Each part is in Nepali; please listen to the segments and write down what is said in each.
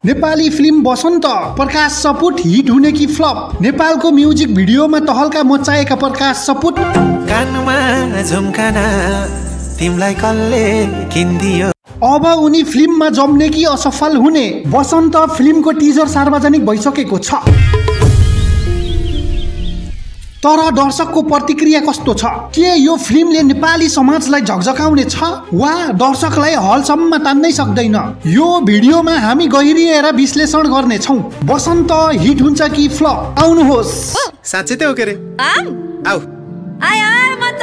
नेपाली फिल्म बसन्त प्रकाश सपुट हिट हुने कि फ्लप? नेपालको म्युजिक भिडियोमा तहल्का मचाएका प्रकाश सपुट। कानमा झुम्काना तिमलाई कसले किन्दियो? अब उनी फिल्ममा जम्ने कि असफल हुने? बसन्त फिल्मको टिजर सार्वजनिक भइसकेको छ, तर दर्शकको प्रतिक्रिया कस्तो छ? के यो फिल्मले नेपाली समाजलाई झकझकाउने छ वा दर्शकलाई हलसम्म तान्नै सक्दैन? यो भिडियोमा हामी गहिरिएर विश्लेषण गर्ने छौं। बसन्त हिट हुन्छ कि फ्लप? आउनुहोस्। साँच्चै त हो के रे? आऊ।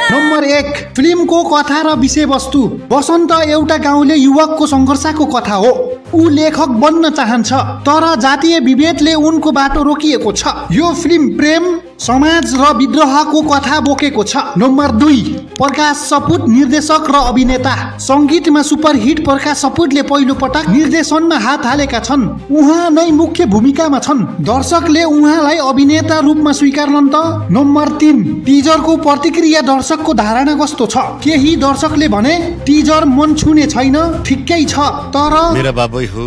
नम्बर 1, फिल्मको कथा र विषयवस्तु। बसन्त एउटा गाउँले युवकको संघर्षको कथा हो। ऊ लेखक बन्न चाहन्छ, तर जातीय विभेदले उनको बाटो रोकिएको छ। यो फिल्म प्रेम, समाज र विद्रोहको कथा बोकेको छ। नम्बर 2, प्रकाश सपुट निर्देशक र अभिनेता। संगीतमा सुपरहिट प्रकाश सपुटले पहिलो पटक निर्देशनमा हात हालेका छन्। उहाँ नै मुख्य भूमिकामा छन्। दर्शकले उहाँलाई अभिनेता रूपमा स्वीकार्छन् त? नम्बर 3, टिजरको प्रतिक्रिया। दर्शकको धारणा कस्तो छ? केही दर्शकले भने टिजर मन छुने छैन, ठिक्कै छ, तर मेरा बाबै हो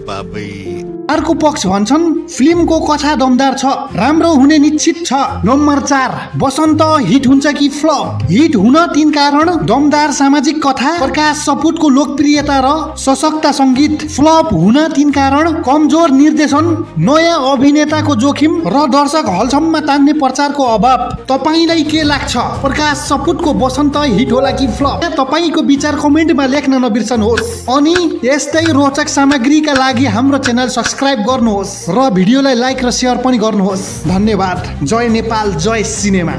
बाबै। अर्को पक्ष भन्छन् फिल्मको कथा दमदार छ, राम्रो हुने निश्चित छ। नम्बर 4, बसन्त हिट हुन्छ कि फ्लप? हिट हुन 3 कारण: दमदार सामाजिक कथा, प्रकाश सपुटको लोकप्रियता र सशक्त संगीत। फ्लप हुन 3 कारण: कमजोर निर्देशन, नयाँ अभिनेताको जोखिम र दर्शक हलसम्म तान्ने प्रचारको अभाव। तपाईलाई के लाग्छ? प्रकाश सपुटको बसन्त हिट होला कि फ्लप? तपाईको विचार कमेन्टमा लेख्न नबिर्सनुहोस्। अनि यस्तै रोचक सामग्रीका लागि हाम्रो च्यानल सब्स्क्राइब गर्नुहोस् र भिडियोलाई लाइक र शेयर पनि गर्नुहोस्। धन्यवाद। जय नेपाल, जय सिनेमा।